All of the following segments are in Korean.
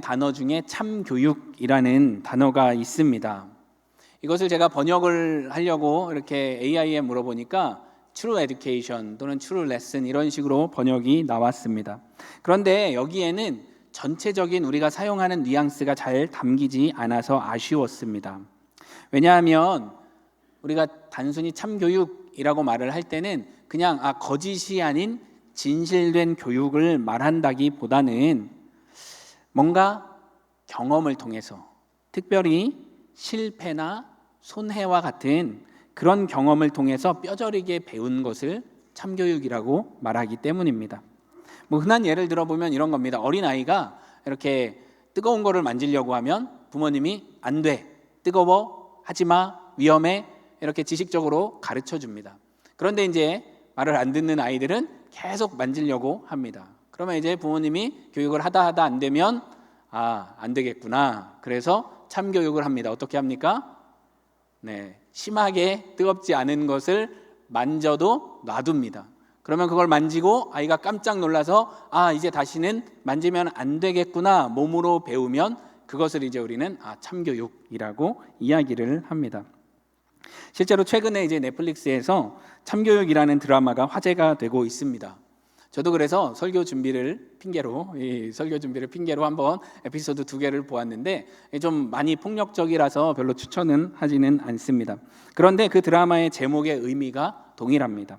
단어 중에 참교육이라는 단어가 있습니다. 이것을 제가 번역을 하려고 이렇게 AI에 물어보니까 True Education 또는 True Lesson 이런 식으로 번역이 나왔습니다. 그런데 여기에는 전체적인 우리가 사용하는 뉘앙스가 잘 담기지 않아서 아쉬웠습니다. 왜냐하면 우리가 단순히 참교육이라고 말을 할 때는 그냥 거짓이 아닌 진실된 교육을 말한다기보다는 뭔가 경험을 통해서, 특별히 실패나 손해와 같은 그런 경험을 통해서 뼈저리게 배운 것을 참교육이라고 말하기 때문입니다. 흔한 예를 들어보면 이런 겁니다. 어린아이가 이렇게 뜨거운 거를 만지려고 하면 부모님이 안 돼, 뜨거워, 하지마, 위험해, 이렇게 지식적으로 가르쳐 줍니다. 그런데 이제 말을 안 듣는 아이들은 계속 만지려고 합니다. 그러면 이제 부모님이 교육을 하다 안 되면 안 되겠구나. 그래서 참교육을 합니다. 어떻게 합니까? 심하게 뜨겁지 않은 것을 만져도 놔둡니다. 그러면 그걸 만지고 아이가 깜짝 놀라서 이제 다시는 만지면 안 되겠구나 몸으로 배우면 그것을 이제 우리는 참교육이라고 이야기를 합니다. 실제로 최근에 이제 넷플릭스에서 참교육이라는 드라마가 화제가 되고 있습니다. 저도 그래서 설교 준비를 핑계로 한번 에피소드 2개를 보았는데 좀 많이 폭력적이라서 별로 추천은 하지는 않습니다. 그런데 그 드라마의 제목의 의미가 동일합니다.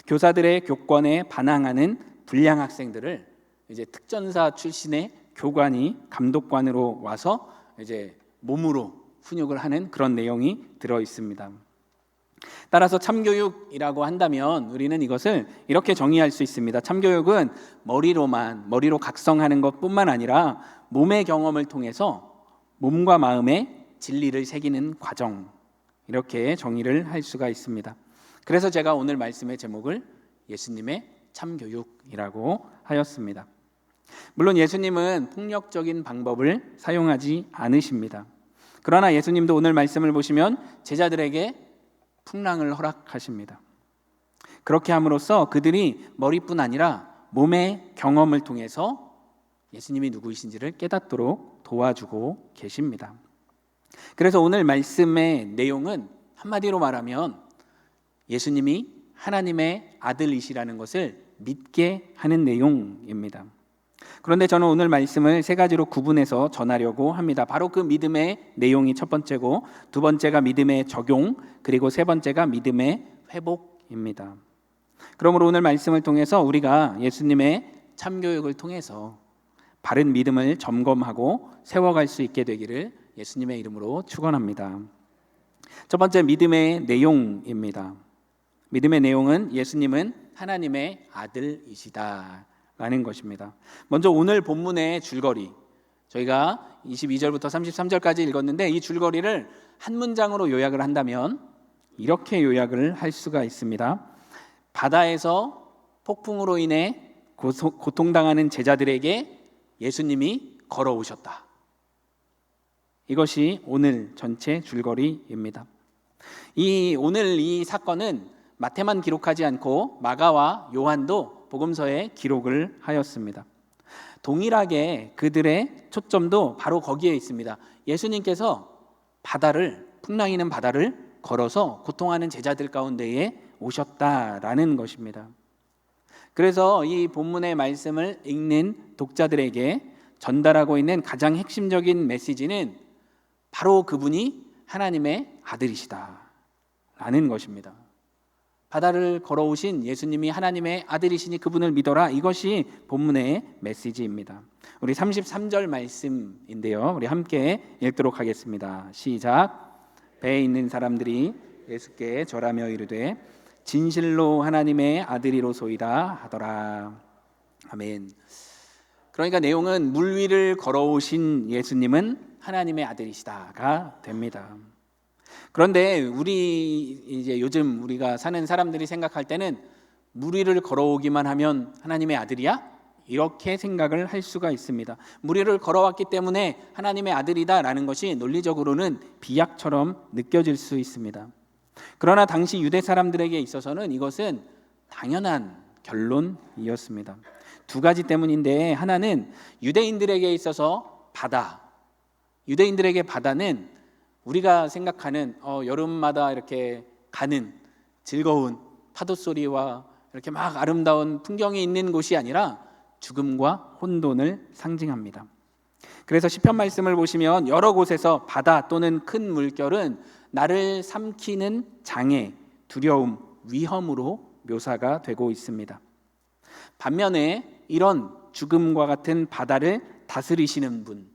교사들의 교권에 반항하는 불량 학생들을 이제 특전사 출신의 교관이 감독관으로 와서 이제 몸으로 훈육을 하는 그런 내용이 들어 있습니다. 따라서 참교육이라고 한다면 우리는 이것을 이렇게 정의할 수 있습니다. 참교육은 머리로 각성하는 것뿐만 아니라 몸의 경험을 통해서 몸과 마음에 진리를 새기는 과정, 이렇게 정의를 할 수가 있습니다. 그래서 제가 오늘 말씀의 제목을 예수님의 참교육이라고 하였습니다. 물론 예수님은 폭력적인 방법을 사용하지 않으십니다. 그러나 예수님도 오늘 말씀을 보시면 제자들에게 풍랑을 허락하십니다. 그렇게 함으로써 그들이 머리뿐 아니라 몸의 경험을 통해서 예수님이 누구이신지를 깨닫도록 도와주고 계십니다. 그래서 오늘 말씀의 내용은 한마디로 말하면 예수님이 하나님의 아들이시라는 것을 믿게 하는 내용입니다. 그런데 저는 오늘 말씀을 3가지로 구분해서 전하려고 합니다. 바로 그 믿음의 내용이 첫 번째고, 두 번째가 믿음의 적용, 그리고 세 번째가 믿음의 회복입니다. 그러므로 오늘 말씀을 통해서 우리가 예수님의 참교육을 통해서 바른 믿음을 점검하고 세워갈 수 있게 되기를 예수님의 이름으로 축원합니다. 첫 번째, 믿음의 내용입니다. 믿음의 내용은 예수님은 하나님의 아들이시다 라는 것입니다. 먼저 오늘 본문의 줄거리, 저희가 22절부터 33절까지 읽었는데 이 줄거리를 한 문장으로 요약을 한다면 이렇게 요약을 할 수가 있습니다. 바다에서 폭풍으로 인해 고통당하는 제자들에게 예수님이 걸어오셨다. 이것이 오늘 전체 줄거리입니다. 오늘 이 사건은 마태만 기록하지 않고 마가와 요한도 복음서에 기록을 하였습니다. 동일하게 그들의 초점도 바로 거기에 있습니다. 예수님께서 풍랑이는 바다를 걸어서 고통하는 제자들 가운데에 오셨다라는 것입니다. 그래서 이 본문의 말씀을 읽는 독자들에게 전달하고 있는 가장 핵심적인 메시지는 바로 그분이 하나님의 아들이시다라는 것입니다. 바다를 걸어오신 예수님이 하나님의 아들이시니 그분을 믿어라. 이것이 본문의 메시지입니다. 우리 33절 말씀인데요, 우리 함께 읽도록 하겠습니다. 시작. 배에 있는 사람들이 예수께 절하며 이르되 진실로 하나님의 아들이로소이다 하더라. 아멘. 그러니까 내용은 물 위를 걸어오신 예수님은 하나님의 아들이시다가 됩니다. 그런데 이제 요즘 우리가 사는 사람들이 생각할 때는 물 위를 걸어오기만 하면 하나님의 아들이야? 이렇게 생각을 할 수가 있습니다. 물 위를 걸어왔기 때문에 하나님의 아들이다라는 것이 논리적으로는 비약처럼 느껴질 수 있습니다. 그러나 당시 유대 사람들에게 있어서는 이것은 당연한 결론이었습니다. 두 가지 때문인데, 하나는 유대인들에게 있어서 바다. 유대인들에게 바다는 우리가 생각하는 여름마다 이렇게 가는 즐거운 파도 소리와 이렇게 막 아름다운 풍경이 있는 곳이 아니라 죽음과 혼돈을 상징합니다. 그래서 시편 말씀을 보시면 여러 곳에서 바다 또는 큰 물결은 나를 삼키는 장애, 두려움, 위험으로 묘사가 되고 있습니다. 반면에 이런 죽음과 같은 바다를 다스리시는 분,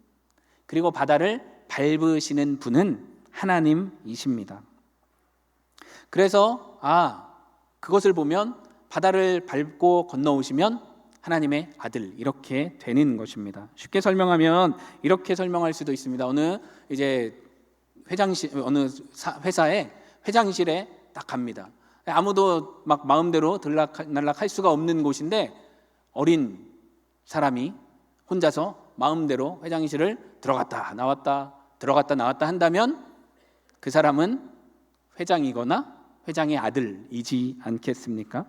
그리고 바다를 밟으시는 분은 하나님이십니다. 그래서 그것을 보면 바다를 밟고 건너오시면 하나님의 아들, 이렇게 되는 것입니다. 쉽게 설명하면 이렇게 설명할 수도 있습니다. 어느 회사의 회장실에 딱 갑니다. 아무도 막 마음대로 들락날락할 수가 없는 곳인데 어린 사람이 혼자서 마음대로 회장실을 들어갔다 나왔다 한다면 그 사람은 회장이거나 회장의 아들이지 않겠습니까?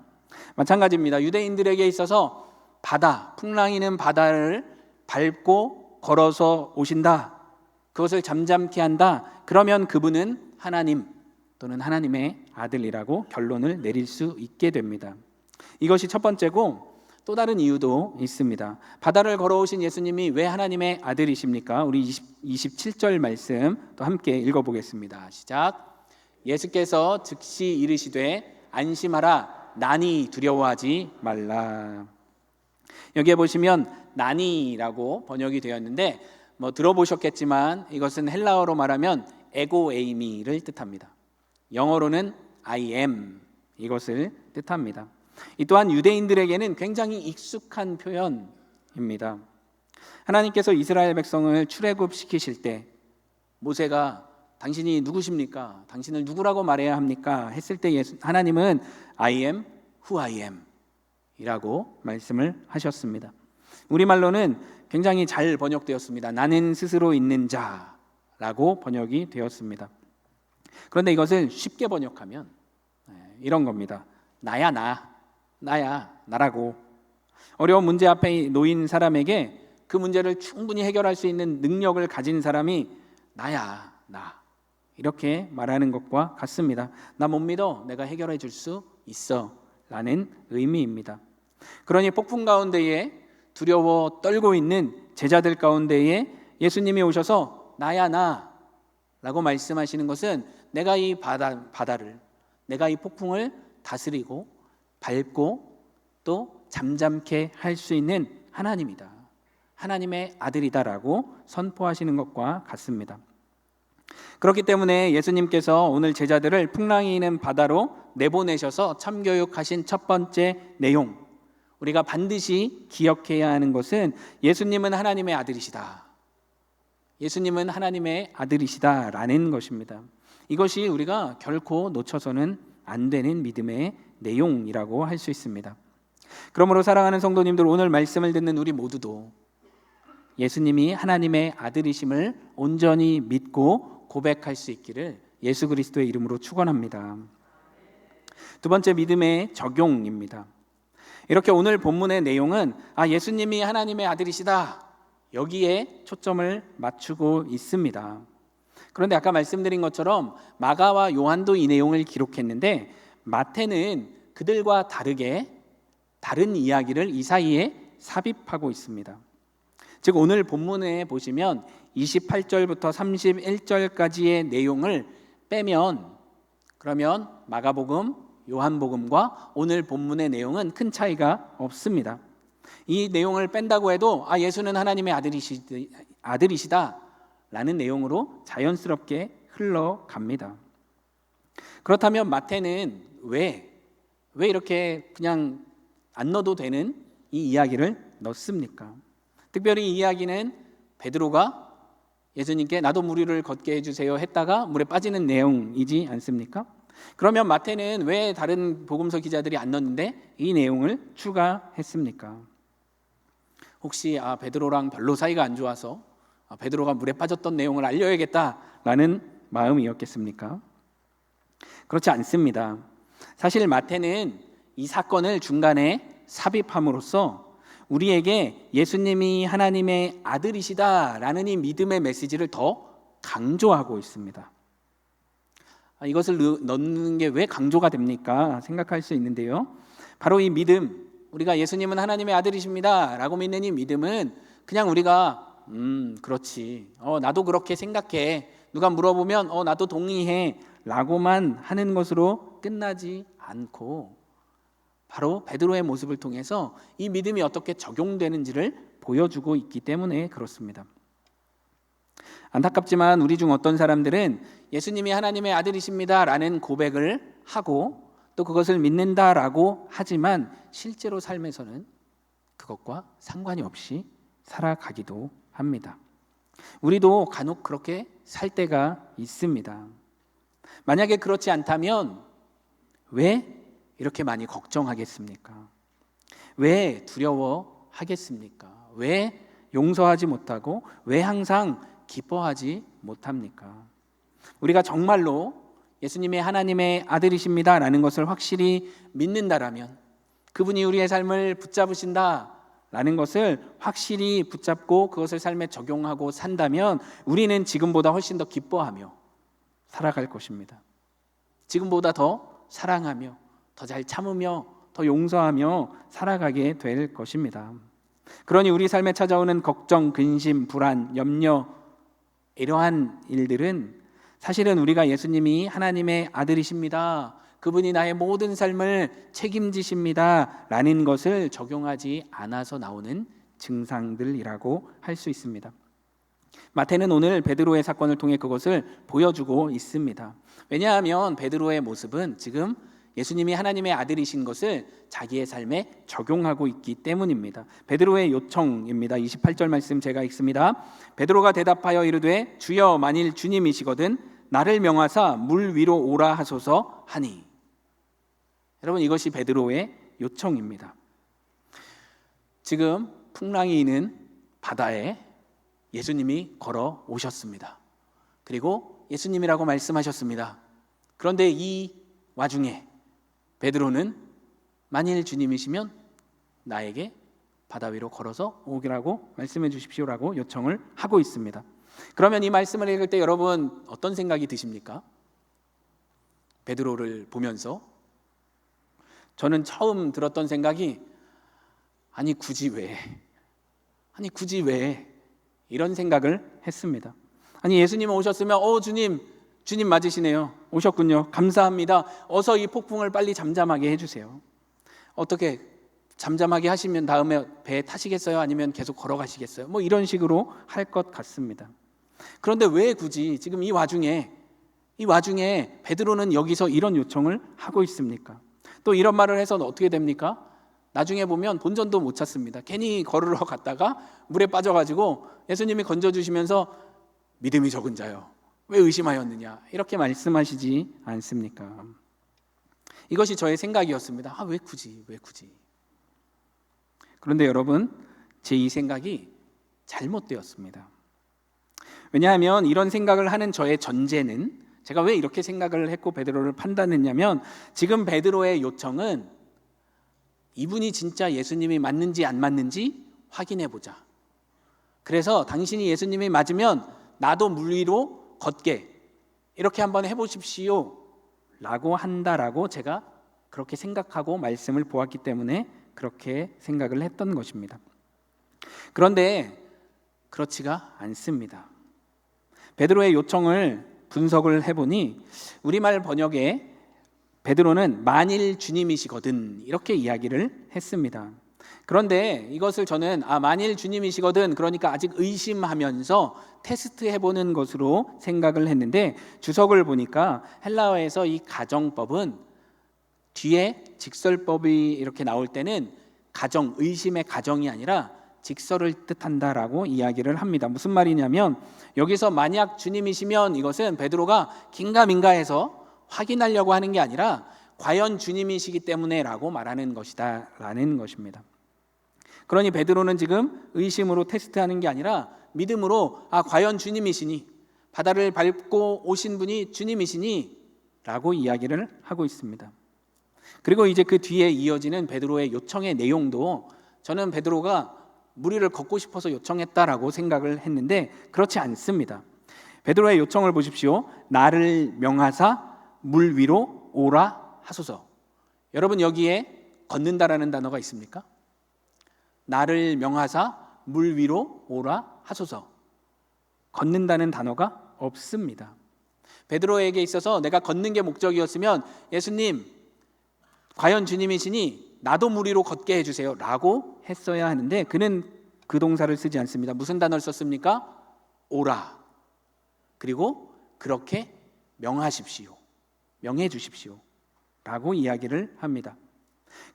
마찬가지입니다. 유대인들에게 있어서 바다, 풍랑이는 바다를 밟고 걸어서 오신다, 그것을 잠잠케 한다, 그러면 그분은 하나님 또는 하나님의 아들이라고 결론을 내릴 수 있게 됩니다. 이것이 첫 번째고, 또 다른 이유도 있습니다. 바다를 걸어오신 예수님이 왜 하나님의 아들이십니까? 우리 27절 말씀 또 함께 읽어보겠습니다. 시작. 예수께서 즉시 이르시되 안심하라, 난이 두려워하지 말라. 여기에 보시면 난이라고 번역이 되었는데 들어보셨겠지만 이것은 헬라어로 말하면 에고에이미를 뜻합니다. 영어로는 I am, 이것을 뜻합니다. 이 또한 유대인들에게는 굉장히 익숙한 표현입니다. 하나님께서 이스라엘 백성을 출애굽시키실 때 모세가 당신이 누구십니까? 당신을 누구라고 말해야 합니까? 했을 때 하나님은 I am who I am 이라고 말씀을 하셨습니다. 우리말로는 굉장히 잘 번역되었습니다. 나는 스스로 있는 자라고 번역이 되었습니다. 그런데 이것을 쉽게 번역하면 이런 겁니다. 나야 나라고. 어려운 문제 앞에 놓인 사람에게 그 문제를 충분히 해결할 수 있는 능력을 가진 사람이 나야 나, 이렇게 말하는 것과 같습니다. 나 못 믿어, 내가 해결해 줄 수 있어 라는 의미입니다. 그러니 폭풍 가운데에 두려워 떨고 있는 제자들 가운데에 예수님이 오셔서 나야 나 라고 말씀하시는 것은 내가 이 바다를, 내가 이 폭풍을 다스리고 밟고 또 잠잠케 할 수 있는 하나님이다, 하나님의 아들이다라고 선포하시는 것과 같습니다. 그렇기 때문에 예수님께서 오늘 제자들을 풍랑이 있는 바다로 내보내셔서 참교육하신 첫 번째 내용, 우리가 반드시 기억해야 하는 것은 예수님은 하나님의 아들이시다, 예수님은 하나님의 아들이시다라는 것입니다. 이것이 우리가 결코 놓쳐서는 안 되는 믿음의 내용이라고 할 수 있습니다. 그러므로 사랑하는 성도님들, 오늘 말씀을 듣는 우리 모두도 예수님이 하나님의 아들이심을 온전히 믿고 고백할 수 있기를 예수 그리스도의 이름으로 축원합니다. 두 번째, 믿음의 적용입니다. 이렇게 오늘 본문의 내용은 예수님이 하나님의 아들이시다, 여기에 초점을 맞추고 있습니다. 그런데 아까 말씀드린 것처럼 마가와 요한도 이 내용을 기록했는데 마태는 그들과 다르게 다른 이야기를 이 사이에 삽입하고 있습니다. 즉 오늘 본문에 보시면 28절부터 31절까지의 내용을 빼면, 그러면 마가복음, 요한복음과 오늘 본문의 내용은 큰 차이가 없습니다. 이 내용을 뺀다고 해도 예수는 하나님의 아들이시다 라는 내용으로 자연스럽게 흘러갑니다. 그렇다면 마태는 왜 이렇게 그냥 안 넣어도 되는 이 이야기를 넣습니까? 특별히 이 이야기는 베드로가 예수님께 나도 물 위를 걷게 해주세요 했다가 물에 빠지는 내용이지 않습니까? 그러면 마태는 왜 다른 복음서 기자들이 안 넣었는데 이 내용을 추가했습니까? 혹시 베드로랑 별로 사이가 안 좋아서 베드로가 물에 빠졌던 내용을 알려야겠다라는 마음이었겠습니까? 그렇지 않습니다. 사실 마태는 이 사건을 중간에 삽입함으로써 우리에게 예수님이 하나님의 아들이시다라는 이 믿음의 메시지를 더 강조하고 있습니다. 이것을 넣는 게 왜 강조가 됩니까? 생각할 수 있는데요. 바로 이 믿음, 우리가 예수님은 하나님의 아들이십니다 라고 믿는 이 믿음은 그냥 우리가 그렇지, 나도 그렇게 생각해, 누가 물어보면 나도 동의해 라고만 하는 것으로 끝나지 않고 바로 베드로의 모습을 통해서 이 믿음이 어떻게 적용되는지를 보여주고 있기 때문에 그렇습니다. 안타깝지만 우리 중 어떤 사람들은 예수님이 하나님의 아들이십니다 라는 고백을 하고 또 그것을 믿는다라고 하지만 실제로 삶에서는 그것과 상관이 없이 살아가기도 합니다. 우리도 간혹 그렇게 살 때가 있습니다. 만약에 그렇지 않다면 왜 이렇게 많이 걱정하겠습니까? 왜 두려워하겠습니까? 왜 용서하지 못하고 왜 항상 기뻐하지 못합니까? 우리가 정말로 예수님이 하나님의 아들이십니다 라는 것을 확실히 믿는다라면, 그분이 우리의 삶을 붙잡으신다 라는 것을 확실히 붙잡고 그것을 삶에 적용하고 산다면 우리는 지금보다 훨씬 더 기뻐하며 살아갈 것입니다. 지금보다 더 사랑하며 더 잘 참으며 더 용서하며 살아가게 될 것입니다. 그러니 우리 삶에 찾아오는 걱정, 근심, 불안, 염려, 이러한 일들은 사실은 우리가 예수님이 하나님의 아들이십니다, 그분이 나의 모든 삶을 책임지십니다 라는 것을 적용하지 않아서 나오는 증상들이라고 할 수 있습니다. 마태는 오늘 베드로의 사건을 통해 그것을 보여주고 있습니다. 왜냐하면 베드로의 모습은 지금 예수님이 하나님의 아들이신 것을 자기의 삶에 적용하고 있기 때문입니다. 베드로의 요청입니다. 28절 말씀 제가 읽습니다. 베드로가 대답하여 이르되 주여 만일 주님이시거든 나를 명하사 물 위로 오라 하소서 하니. 여러분, 이것이 베드로의 요청입니다. 지금 풍랑이 있는 바다에 예수님이 걸어 오셨습니다. 그리고 예수님이라고 말씀하셨습니다. 그런데 이 와중에 베드로는 만일 주님이시면 나에게 바다 위로 걸어서 오기라고 말씀해 주십시오라고 요청을 하고 있습니다. 그러면 이 말씀을 읽을 때 여러분 어떤 생각이 드십니까? 베드로를 보면서 저는 처음 들었던 생각이 아니 굳이 왜 이런 생각을 했습니다. 아니 예수님 오셨으면 주님 맞으시네요. 오셨군요. 감사합니다. 어서 이 폭풍을 빨리 잠잠하게 해주세요. 어떻게 잠잠하게 하시면 다음에 배에 타시겠어요? 아니면 계속 걸어가시겠어요? 뭐 이런 식으로 할 것 같습니다. 그런데 왜 굳이 지금 이 와중에 베드로는 여기서 이런 요청을 하고 있습니까? 또 이런 말을 해서는 어떻게 됩니까? 나중에 보면 본전도 못 찾습니다. 괜히 걸으러 갔다가 물에 빠져가지고 예수님이 건져주시면서 믿음이 적은 자요, 왜 의심하였느냐 이렇게 말씀하시지 않습니까? 이것이 저의 생각이었습니다. 왜 굳이? 그런데 여러분, 제 이 생각이 잘못되었습니다. 왜냐하면 이런 생각을 하는 저의 전제는, 제가 왜 이렇게 생각을 했고 베드로를 판단했냐면, 지금 베드로의 요청은 이분이 진짜 예수님이 맞는지 안 맞는지 확인해보자, 그래서 당신이 예수님이 맞으면 나도 물 위로 걷게, 이렇게 한번 해보십시오 라고 한다라고 제가 그렇게 생각하고 말씀을 보았기 때문에 그렇게 생각을 했던 것입니다. 그런데 그렇지가 않습니다. 베드로의 요청을 분석을 해보니 우리말 번역에 베드로는 만일 주님이시거든 이렇게 이야기를 했습니다. 그런데 이것을 저는 만일 주님이시거든, 그러니까 아직 의심하면서 테스트해보는 것으로 생각을 했는데, 주석을 보니까 헬라어에서 이 가정법은 뒤에 직설법이 이렇게 나올 때는 가정, 의심의 가정이 아니라 직설을 뜻한다라고 이야기를 합니다. 무슨 말이냐면, 여기서 만약 주님이시면 이것은 베드로가 긴가민가해서 확인하려고 하는 게 아니라 과연 주님이시기 때문에 라고 말하는 것이다 라는 것입니다. 그러니 베드로는 지금 의심으로 테스트하는 게 아니라 믿음으로 과연 주님이시니, 바다를 밟고 오신 분이 주님이시니 라고 이야기를 하고 있습니다. 그리고 이제 그 뒤에 이어지는 베드로의 요청의 내용도 저는 베드로가 무리를 걷고 싶어서 요청했다라고 생각을 했는데 그렇지 않습니다. 베드로의 요청을 보십시오. 나를 명하사 물 위로 오라 하소서. 여러분, 여기에 걷는다라는 단어가 있습니까? 나를 명하사 물 위로 오라 하소서. 걷는다는 단어가 없습니다. 베드로에게 있어서 내가 걷는 게 목적이었으면 예수님, 과연 주님이시니 나도 물 위로 걷게 해주세요 라고 했어야 하는데 그는 그 동사를 쓰지 않습니다. 무슨 단어를 썼습니까? 오라. 그리고 그렇게 명하십시오. 명해 주십시오 라고 이야기를 합니다.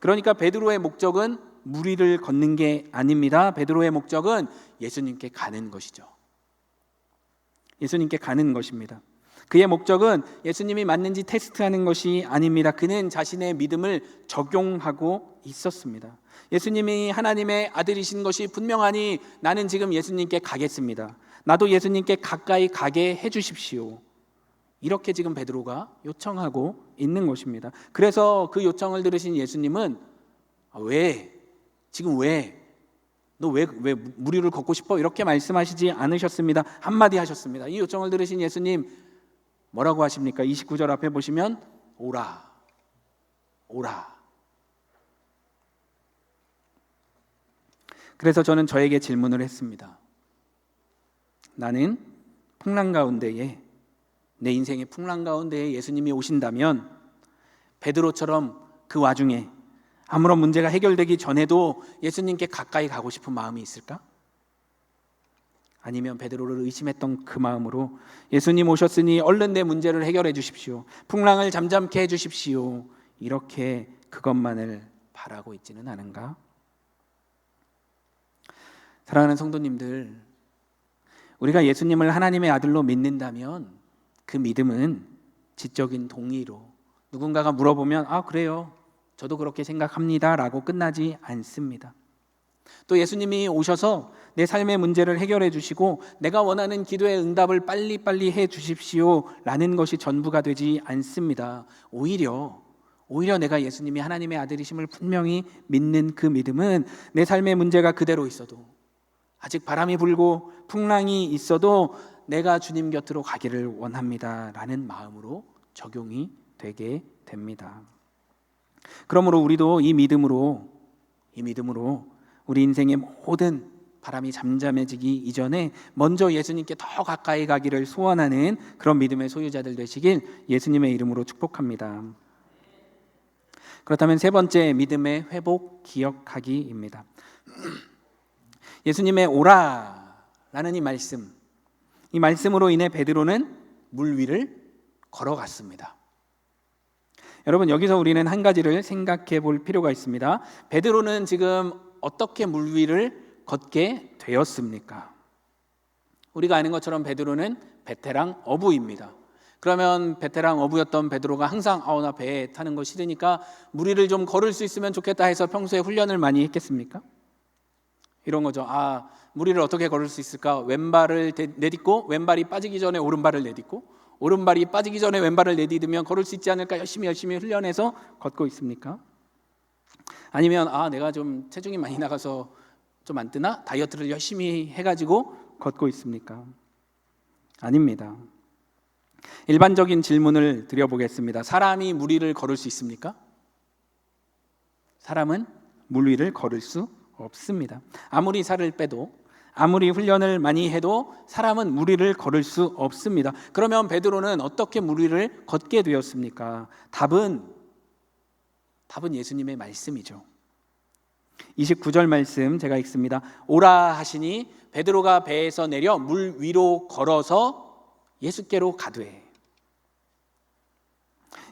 그러니까 베드로의 목적은 물 위를 걷는 게 아닙니다. 베드로의 목적은 예수님께 가는 것이죠. 예수님께 가는 것입니다. 그의 목적은 예수님이 맞는지 테스트하는 것이 아닙니다. 그는 자신의 믿음을 적용하고 있었습니다. 예수님이 하나님의 아들이신 것이 분명하니 나는 지금 예수님께 가겠습니다. 나도 예수님께 가까이 가게 해주십시오. 이렇게 지금 베드로가 요청하고 있는 것입니다. 그래서 그 요청을 들으신 예수님은 지금 너 왜 물 위를 걷고 싶어? 이렇게 말씀하시지 않으셨습니다. 한마디 하셨습니다. 이 요청을 들으신 예수님 뭐라고 하십니까? 29절 앞에 보시면 오라. 그래서 저는 저에게 질문을 했습니다. 나는 풍랑 가운데에, 내 인생의 풍랑 가운데에 예수님이 오신다면 베드로처럼 그 와중에 아무런 문제가 해결되기 전에도 예수님께 가까이 가고 싶은 마음이 있을까? 아니면 베드로를 의심했던 그 마음으로 예수님 오셨으니 얼른 내 문제를 해결해 주십시오. 풍랑을 잠잠케 해 주십시오. 이렇게 그것만을 바라고 있지는 않은가? 사랑하는 성도님들, 우리가 예수님을 하나님의 아들로 믿는다면 그 믿음은 지적인 동의로 누군가가 물어보면 그래요. 저도 그렇게 생각합니다 라고 끝나지 않습니다. 또 예수님이 오셔서 내 삶의 문제를 해결해 주시고 내가 원하는 기도의 응답을 빨리빨리 해 주십시오 라는 것이 전부가 되지 않습니다. 오히려 내가 예수님이 하나님의 아들이심을 분명히 믿는 그 믿음은 내 삶의 문제가 그대로 있어도, 아직 바람이 불고 풍랑이 있어도 내가 주님 곁으로 가기를 원합니다 라는 마음으로 적용이 되게 됩니다. 그러므로 우리도 이 믿음으로 우리 인생의 모든 바람이 잠잠해지기 이전에 먼저 예수님께 더 가까이 가기를 소원하는 그런 믿음의 소유자들 되시길 예수님의 이름으로 축복합니다. 그렇다면 세 번째, 믿음의 회복 기억하기입니다. 예수님의 오라라는 이 말씀으로 인해 베드로는 물 위를 걸어갔습니다. 여러분, 여기서 우리는 한 가지를 생각해 볼 필요가 있습니다. 베드로는 지금 어떻게 물 위를 걷게 되었습니까? 우리가 아는 것처럼 베드로는 베테랑 어부입니다. 그러면 베테랑 어부였던 베드로가 항상 나 배에 타는 거 싫으니까 물 위를 좀 걸을 수 있으면 좋겠다 해서 평소에 훈련을 많이 했겠습니까? 이런 거죠. 물 위를 어떻게 걸을 수 있을까? 왼발을 내딛고 왼발이 빠지기 전에 오른발을 내딛고 오른발이 빠지기 전에 왼발을 내딛으면 걸을 수 있지 않을까? 열심히 훈련해서 걷고 있습니까? 아니면 내가 좀 체중이 많이 나가서 좀 안 뜨나? 다이어트를 열심히 해가지고 걷고 있습니까? 아닙니다. 일반적인 질문을 드려보겠습니다. 사람이 물 위를 걸을 수 있습니까? 사람은 물 위를 걸을 수 없습니다. 아무리 살을 빼도, 아무리 훈련을 많이 해도 사람은 물 위를 걸을 수 없습니다. 그러면 베드로는 어떻게 물 위를 걷게 되었습니까? 답은 예수님의 말씀이죠. 29절 말씀 제가 읽습니다. 오라 하시니 베드로가 배에서 내려 물 위로 걸어서 예수께로 가되.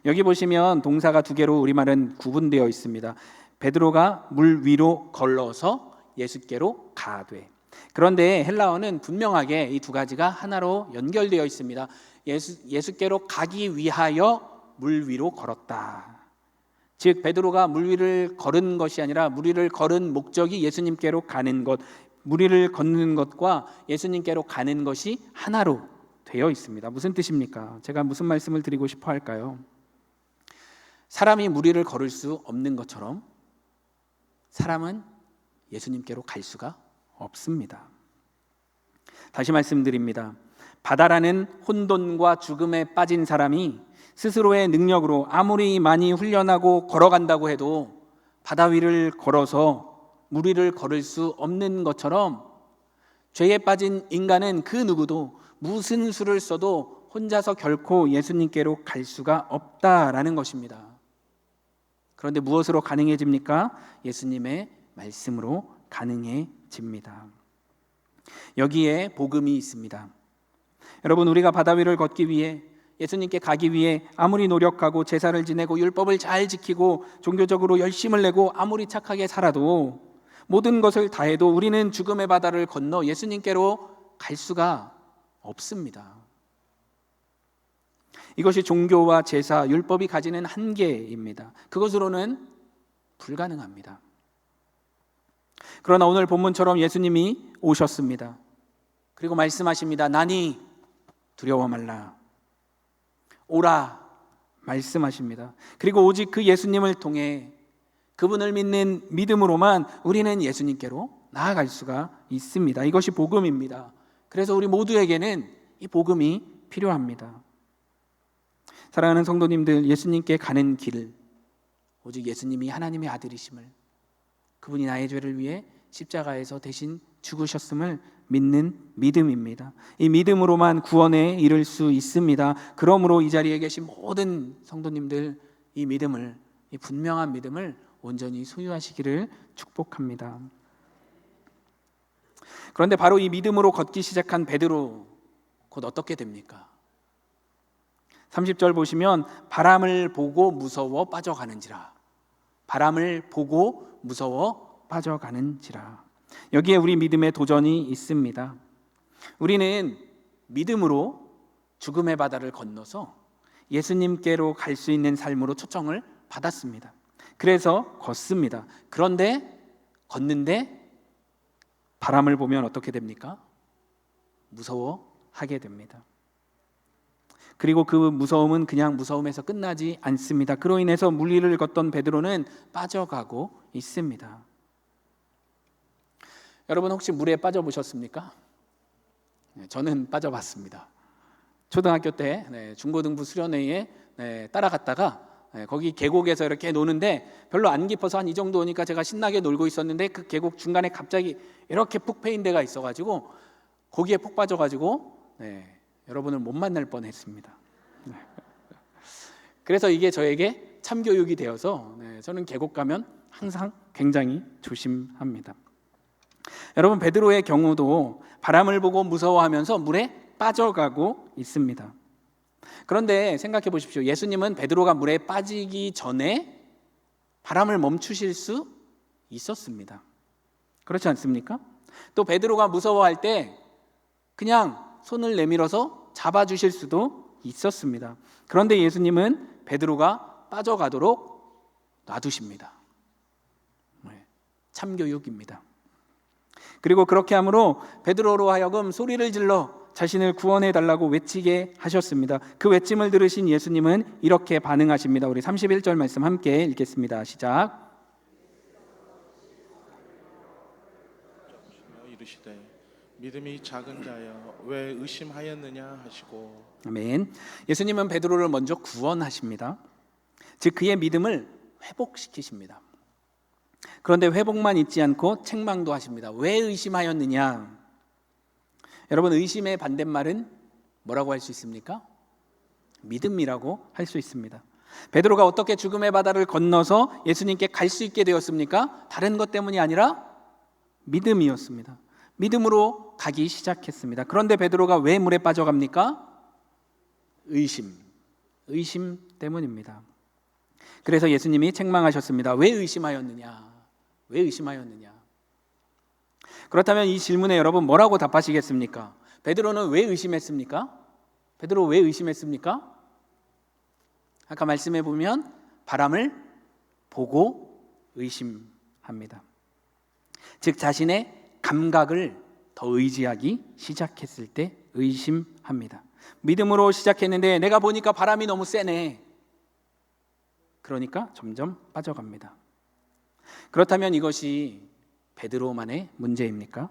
여기 보시면 동사가 두 개로 우리말은 구분되어 있습니다. 베드로가 물 위로 걸어서 예수께로 가되. 그런데 헬라어는 분명하게 이 두 가지가 하나로 연결되어 있습니다. 예수께로 가기 위하여 물 위로 걸었다. 즉 베드로가 물 위를 걸은 것이 아니라 물 위를 걸은 목적이 예수님께로 가는 것, 물 위를 걷는 것과 예수님께로 가는 것이 하나로 되어 있습니다. 무슨 뜻입니까? 제가 무슨 말씀을 드리고 싶어 할까요? 사람이 물 위를 걸을 수 없는 것처럼 사람은 예수님께로 갈 수가 없습니다. 다시 말씀드립니다. 바다라는 혼돈과 죽음에 빠진 사람이 스스로의 능력으로 아무리 많이 훈련하고 걸어간다고 해도 바다 위를 걸어서 물 위를 걸을 수 없는 것처럼 죄에 빠진 인간은 그 누구도 무슨 수를 써도 혼자서 결코 예수님께로 갈 수가 없다라는 것입니다. 그런데 무엇으로 가능해집니까? 예수님의 말씀으로 가능해집니다. 여기에 복음이 있습니다. 여러분, 우리가 바다 위를 걷기 위해, 예수님께 가기 위해 아무리 노력하고 제사를 지내고 율법을 잘 지키고 종교적으로 열심을 내고 아무리 착하게 살아도, 모든 것을 다해도 우리는 죽음의 바다를 건너 예수님께로 갈 수가 없습니다. 이것이 종교와 제사, 율법이 가지는 한계입니다. 그것으로는 불가능합니다. 그러나 오늘 본문처럼 예수님이 오셨습니다. 그리고 말씀하십니다. 나니 두려워 말라. 오라 말씀하십니다. 그리고 오직 그 예수님을 통해 그분을 믿는 믿음으로만 우리는 예수님께로 나아갈 수가 있습니다. 이것이 복음입니다. 그래서 우리 모두에게는 이 복음이 필요합니다. 사랑하는 성도님들, 예수님께 가는 길, 오직 예수님이 하나님의 아들이심을, 그분이 나의 죄를 위해 십자가에서 대신 죽으셨음을 믿는 믿음입니다. 이 믿음으로만 구원에 이를 수 있습니다. 그러므로 이 자리에 계신 모든 성도님들, 이 믿음을, 이 분명한 믿음을 온전히 소유하시기를 축복합니다. 그런데 바로 이 믿음으로 걷기 시작한 베드로, 곧 어떻게 됩니까? 30절 보시면 바람을 보고 무서워 빠져가는지라. 바람을 보고 무서워 빠져가는지라. 여기에 우리 믿음의 도전이 있습니다. 우리는 믿음으로 죽음의 바다를 건너서 예수님께로 갈 수 있는 삶으로 초청을 받았습니다. 그래서 걷습니다. 그런데 걷는데 바람을 보면 어떻게 됩니까? 무서워하게 됩니다. 그리고 그 무서움은 그냥 무서움에서 끝나지 않습니다. 그로 인해서 물 위를 걷던 베드로는 빠져가고 있습니다. 여러분, 혹시 물에 빠져보셨습니까? 저는 빠져봤습니다. 초등학교 때 중고등부 수련회에 따라갔다가 거기 계곡에서 이렇게 노는데 별로 안 깊어서 한 이 정도 오니까 제가 신나게 놀고 있었는데, 그 계곡 중간에 갑자기 이렇게 푹 패인 데가 있어가지고 거기에 푹 빠져가지고 여러분을 못 만날 뻔했습니다. 그래서 이게 저에게 참교육이 되어서 저는 계곡 가면 항상 굉장히 조심합니다. 여러분, 베드로의 경우도 바람을 보고 무서워하면서 물에 빠져가고 있습니다. 그런데 생각해 보십시오. 예수님은 베드로가 물에 빠지기 전에 바람을 멈추실 수 있었습니다. 그렇지 않습니까? 또 베드로가 무서워할 때 그냥 손을 내밀어서 잡아주실 수도 있었습니다. 그런데 예수님은 베드로가 빠져가도록 놔두십니다. 참교육입니다. 그리고 그렇게 함으로 베드로로 하여금 소리를 질러 자신을 구원해 달라고 외치게 하셨습니다. 그 외침을 들으신 예수님은 이렇게 반응하십니다. 우리 31절 말씀 함께 읽겠습니다. 시작. 이르시되 믿음이 작은 자여 왜 의심하였느냐 하시고. 아멘. 예수님은 베드로를 먼저 구원하십니다. 즉 그의 믿음을 회복시키십니다. 그런데 회복만 있지 않고 책망도 하십니다. 왜 의심하였느냐? 여러분, 의심의 반대말은 뭐라고 할 수 있습니까? 믿음이라고 할 수 있습니다. 베드로가 어떻게 죽음의 바다를 건너서 예수님께 갈 수 있게 되었습니까? 다른 것 때문이 아니라 믿음이었습니다. 믿음으로 가기 시작했습니다. 그런데 베드로가 왜 물에 빠져갑니까? 의심 때문입니다. 그래서 예수님이 책망하셨습니다. 왜 의심하였느냐? 왜 의심하였느냐? 그렇다면 이 질문에 여러분 뭐라고 답하시겠습니까? 베드로는 왜 의심했습니까? 베드로 왜 의심했습니까? 아까 말씀해 보면 바람을 보고 의심합니다. 즉 자신의 감각을 더 의지하기 시작했을 때 의심합니다. 믿음으로 시작했는데 내가 보니까 바람이 너무 세네. 그러니까 점점 빠져갑니다. 그렇다면 이것이 베드로만의 문제입니까?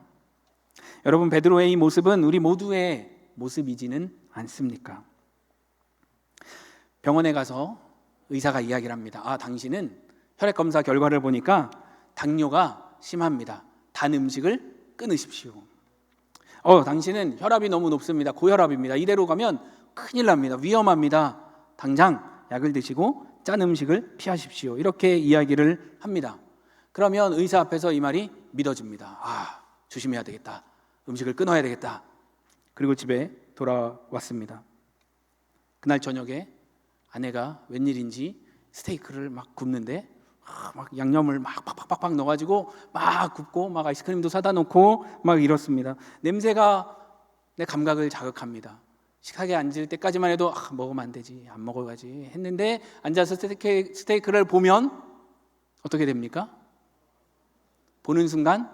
여러분, 베드로의 이 모습은 우리 모두의 모습이지는 않습니까? 병원에 가서 의사가 이야기를 합니다. 당신은 혈액검사 결과를 보니까 당뇨가 심합니다. 단 음식을 끊으십시오. 당신은 혈압이 너무 높습니다. 고혈압입니다. 이대로 가면 큰일 납니다. 위험합니다. 당장 약을 드시고 짠 음식을 피하십시오. 이렇게 이야기를 합니다. 그러면 의사 앞에서 이 말이 믿어집니다. 조심해야 되겠다. 음식을 끊어야 되겠다. 그리고 집에 돌아왔습니다. 그날 저녁에 아내가 웬일인지 스테이크를 막 굽는데 막 양념을 막 팍팍팍 넣어가지고 막 굽고 막 아이스크림도 사다 놓고 막 이렇습니다. 냄새가 내 감각을 자극합니다. 식탁에 앉을 때까지만 해도 먹으면 안 되지, 안 먹어야지 했는데 앉아서 스테이크를 보면 어떻게 됩니까? 보는 순간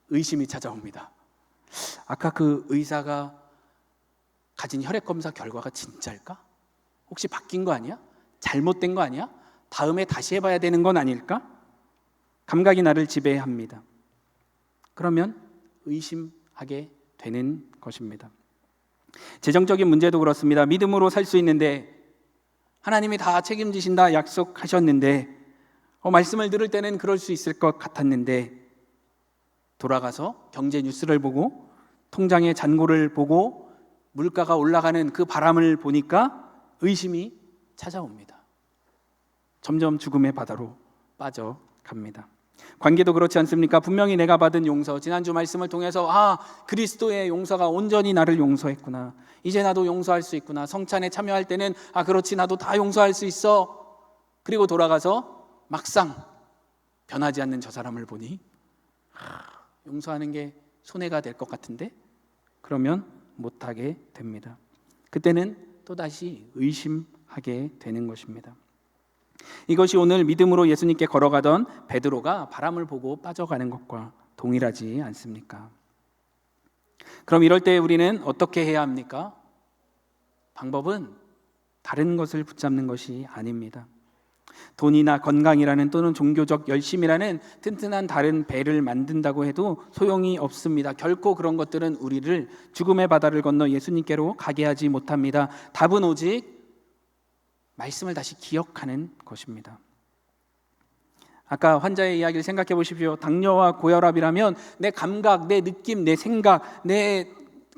의심이 찾아옵니다. 아까 그 의사가 가진 혈액검사 결과가 진짜일까? 혹시 바뀐 거 아니야? 잘못된 거 아니야? 다음에 다시 해봐야 되는 건 아닐까? 감각이 나를 지배합니다. 그러면 의심하게 되는 것입니다. 재정적인 문제도 그렇습니다. 믿음으로 살 수 있는데 하나님이 다 책임지신다 약속하셨는데 말씀을 들을 때는 그럴 수 있을 것 같았는데 돌아가서 경제 뉴스를 보고 통장의 잔고를 보고 물가가 올라가는 그 바람을 보니까 의심이 찾아옵니다. 점점 죽음의 바다로 빠져갑니다. 관계도 그렇지 않습니까? 분명히 내가 받은 용서, 지난주 말씀을 통해서 그리스도의 용서가 온전히 나를 용서했구나, 이제 나도 용서할 수 있구나, 성찬에 참여할 때는 그렇지 나도 다 용서할 수 있어. 그리고 돌아가서 막상 변하지 않는 저 사람을 보니 용서하는 게 손해가 될 것 같은데, 그러면 못하게 됩니다. 그때는 또다시 의심하게 되는 것입니다. 이것이 오늘 믿음으로 예수님께 걸어가던 베드로가 바람을 보고 빠져가는 것과 동일하지 않습니까? 그럼 이럴 때 우리는 어떻게 해야 합니까? 방법은 다른 것을 붙잡는 것이 아닙니다. 돈이나 건강이라는 또는 종교적 열심이라는 튼튼한 다른 배를 만든다고 해도 소용이 없습니다. 결코 그런 것들은 우리를 죽음의 바다를 건너 예수님께로 가게 하지 못합니다. 답은 오직 말씀을 다시 기억하는 것입니다. 아까 환자의 이야기를 생각해 보십시오. 당뇨와 고혈압이라면 내 감각, 내 느낌, 내 생각, 내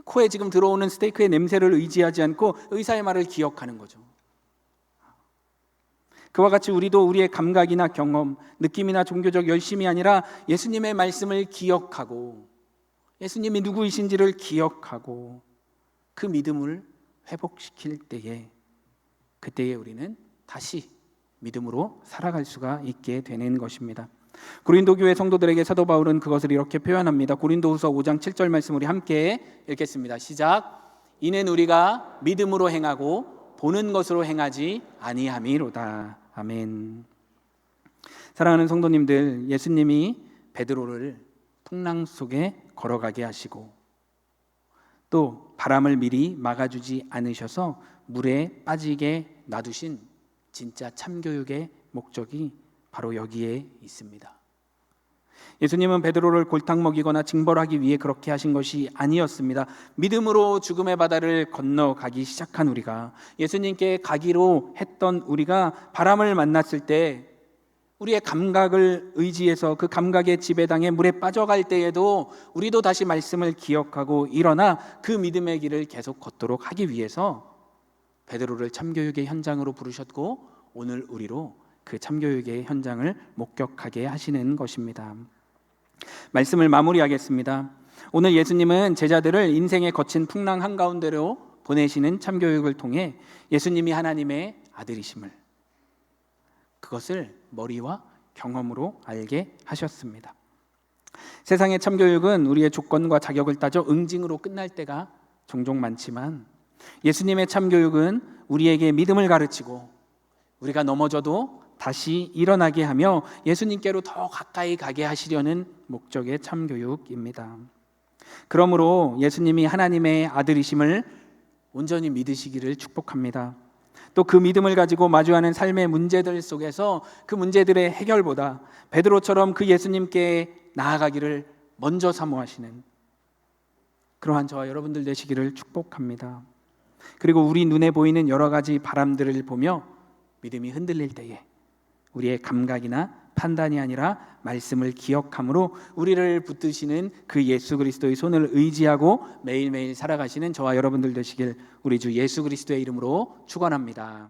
코에 지금 들어오는 스테이크의 냄새를 의지하지 않고 의사의 말을 기억하는 거죠. 그와 같이 우리도 우리의 감각이나 경험, 느낌이나 종교적 열심이 아니라 예수님의 말씀을 기억하고 예수님이 누구이신지를 기억하고 그 믿음을 회복시킬 때에, 그때에 우리는 다시 믿음으로 살아갈 수가 있게 되는 것입니다. 고린도 교회 성도들에게 사도 바울은 그것을 이렇게 표현합니다. 고린도후서 5장 7절 말씀 우리 함께 읽겠습니다. 시작. 이는 우리가 믿음으로 행하고 보는 것으로 행하지 아니함이로다. 아멘. 사랑하는 성도님들, 예수님이 베드로를 풍랑 속에 걸어가게 하시고 또 바람을 미리 막아주지 않으셔서 물에 빠지게 놔두신 진짜 참교육의 목적이 바로 여기에 있습니다. 예수님은 베드로를 골탕 먹이거나 징벌하기 위해 그렇게 하신 것이 아니었습니다. 믿음으로 죽음의 바다를 건너가기 시작한 우리가, 예수님께 가기로 했던 우리가 바람을 만났을 때 우리의 감각을 의지해서 그 감각의 지배당에 물에 빠져갈 때에도 우리도 다시 말씀을 기억하고 일어나 그 믿음의 길을 계속 걷도록 하기 위해서 베드로를 참교육의 현장으로 부르셨고 오늘 우리로 그 참교육의 현장을 목격하게 하시는 것입니다. 말씀을 마무리하겠습니다. 오늘 예수님은 제자들을 인생의 거친 풍랑 한가운데로 보내시는 참교육을 통해 예수님이 하나님의 아들이심을, 그것을 머리와 경험으로 알게 하셨습니다. 세상의 참교육은 우리의 조건과 자격을 따져 응징으로 끝날 때가 종종 많지만 예수님의 참교육은 우리에게 믿음을 가르치고 우리가 넘어져도 다시 일어나게 하며 예수님께로 더 가까이 가게 하시려는 목적의 참교육입니다. 그러므로 예수님이 하나님의 아들이심을 온전히 믿으시기를 축복합니다. 또 그 믿음을 가지고 마주하는 삶의 문제들 속에서 그 문제들의 해결보다 베드로처럼 그 예수님께 나아가기를 먼저 사모하시는 그러한 저와 여러분들 되시기를 축복합니다. 그리고 우리 눈에 보이는 여러 가지 바람들을 보며 믿음이 흔들릴 때에 우리의 감각이나 판단이 아니라 말씀을 기억함으로 우리를 붙드시는 그 예수 그리스도의 손을 의지하고 매일매일 살아가시는 저와 여러분들 되시길 우리 주 예수 그리스도의 이름으로 축원합니다.